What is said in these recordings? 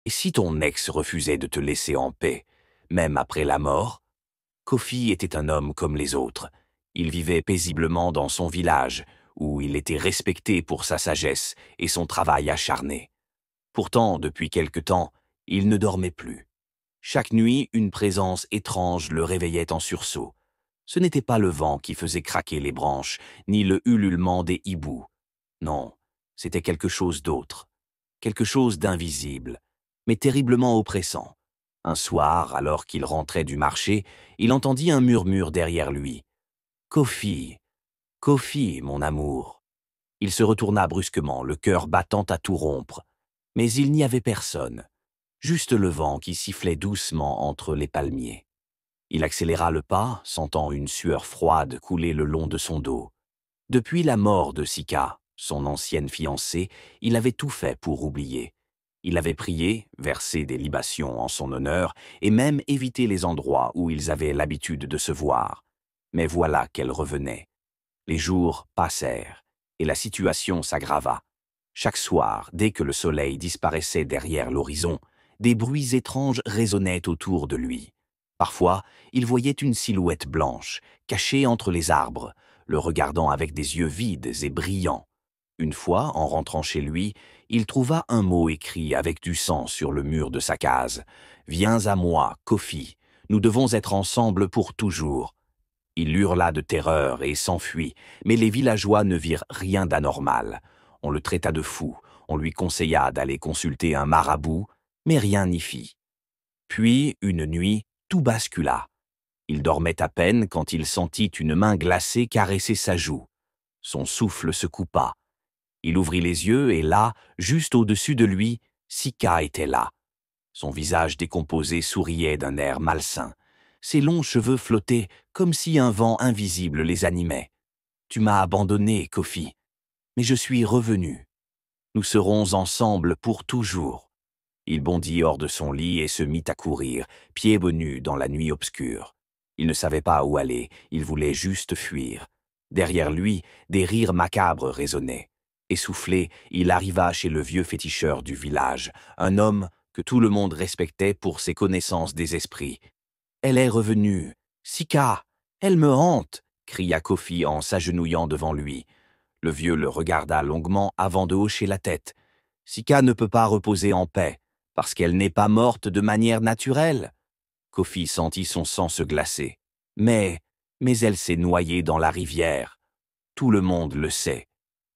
Et si ton ex refusait de te laisser en paix, même après la mort? Kofi était un homme comme les autres. Il vivait paisiblement dans son village, où il était respecté pour sa sagesse et son travail acharné. Pourtant, depuis quelque temps, il ne dormait plus. Chaque nuit, une présence étrange le réveillait en sursaut. Ce n'était pas le vent qui faisait craquer les branches, ni le ululement des hiboux. Non, c'était quelque chose d'autre, quelque chose d'invisible, mais terriblement oppressant. Un soir, alors qu'il rentrait du marché, il entendit un murmure derrière lui. « Kofi, Kofi, mon amour !» Il se retourna brusquement, le cœur battant à tout rompre. Mais il n'y avait personne, juste le vent qui sifflait doucement entre les palmiers. Il accéléra le pas, sentant une sueur froide couler le long de son dos. Depuis la mort de Sika, son ancienne fiancée, il avait tout fait pour oublier. Il avait prié, versé des libations en son honneur et même évité les endroits où ils avaient l'habitude de se voir. Mais voilà qu'elle revenait. Les jours passèrent et la situation s'aggrava. Chaque soir, dès que le soleil disparaissait derrière l'horizon, des bruits étranges résonnaient autour de lui. Parfois, il voyait une silhouette blanche, cachée entre les arbres, le regardant avec des yeux vides et brillants. Une fois, en rentrant chez lui, il trouva un mot écrit avec du sang sur le mur de sa case. « Viens à moi, Kofi, nous devons être ensemble pour toujours. » Il hurla de terreur et s'enfuit, mais les villageois ne virent rien d'anormal. On le traita de fou, on lui conseilla d'aller consulter un marabout, mais rien n'y fit. Puis, une nuit, tout bascula. Il dormait à peine quand il sentit une main glacée caresser sa joue. Son souffle se coupa. Il ouvrit les yeux et là, juste au-dessus de lui, Sika était là. Son visage décomposé souriait d'un air malsain. Ses longs cheveux flottaient comme si un vent invisible les animait. « Tu m'as abandonné, Kofi, mais je suis revenu. Nous serons ensemble pour toujours. » Il bondit hors de son lit et se mit à courir, pieds nus dans la nuit obscure. Il ne savait pas où aller, il voulait juste fuir. Derrière lui, des rires macabres résonnaient. Essoufflé, il arriva chez le vieux féticheur du village, un homme que tout le monde respectait pour ses connaissances des esprits. « Elle est revenue. Sika, elle me hante !» cria Kofi en s'agenouillant devant lui. Le vieux le regarda longuement avant de hocher la tête. « Sika ne peut pas reposer en paix, parce qu'elle n'est pas morte de manière naturelle. » Kofi sentit son sang se glacer. « Mais elle s'est noyée dans la rivière. Tout le monde le sait. »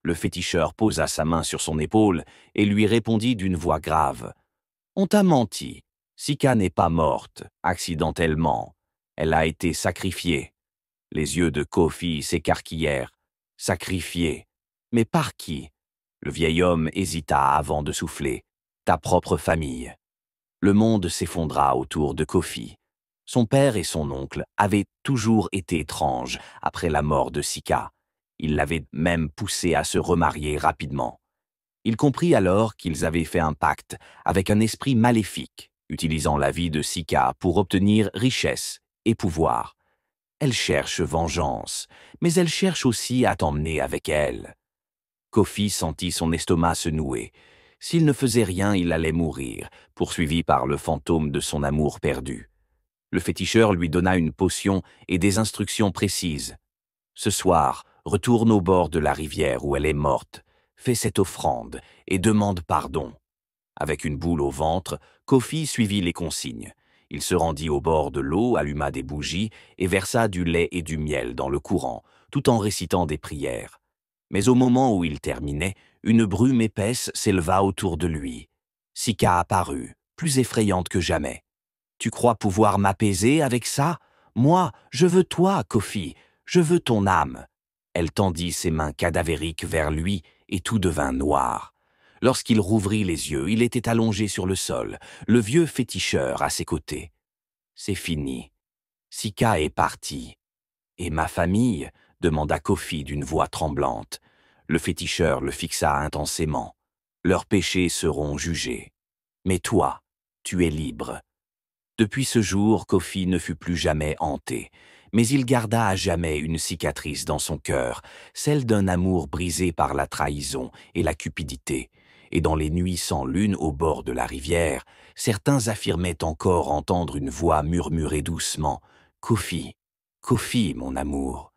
Le féticheur posa sa main sur son épaule et lui répondit d'une voix grave. « On t'a menti. Sika n'est pas morte, accidentellement. Elle a été sacrifiée. » Les yeux de Kofi s'écarquillèrent. « Sacrifiée? Mais par qui ?» Le vieil homme hésita avant de souffler. « Ta propre famille. » Le monde s'effondra autour de Kofi. Son père et son oncle avaient toujours été étranges après la mort de Sika. Il l'avait même poussé à se remarier rapidement. Il comprit alors qu'ils avaient fait un pacte avec un esprit maléfique, utilisant la vie de Sika pour obtenir richesse et pouvoir. Elle cherche vengeance, mais elle cherche aussi à t'emmener avec elle. Kofi sentit son estomac se nouer. S'il ne faisait rien, il allait mourir, poursuivi par le fantôme de son amour perdu. Le féticheur lui donna une potion et des instructions précises. « Ce soir, retourne au bord de la rivière où elle est morte, fais cette offrande et demande pardon. » Avec une boule au ventre, Kofi suivit les consignes. Il se rendit au bord de l'eau, alluma des bougies et versa du lait et du miel dans le courant, tout en récitant des prières. Mais au moment où il terminait, une brume épaisse s'éleva autour de lui. Sika apparut, plus effrayante que jamais. « Tu crois pouvoir m'apaiser avec ça? Moi, je veux toi, Kofi, je veux ton âme. » Elle tendit ses mains cadavériques vers lui et tout devint noir. Lorsqu'il rouvrit les yeux, il était allongé sur le sol, le vieux féticheur à ses côtés. « C'est fini. Sika est partie. »« Et ma famille ?» demanda Kofi d'une voix tremblante. Le féticheur le fixa intensément. « Leurs péchés seront jugés. Mais toi, tu es libre. » Depuis ce jour, Kofi ne fut plus jamais hanté, mais il garda à jamais une cicatrice dans son cœur, celle d'un amour brisé par la trahison et la cupidité. et dans les nuits sans lune au bord de la rivière, certains affirmaient encore entendre une voix murmurer doucement « Kofi, Kofi, mon amour ».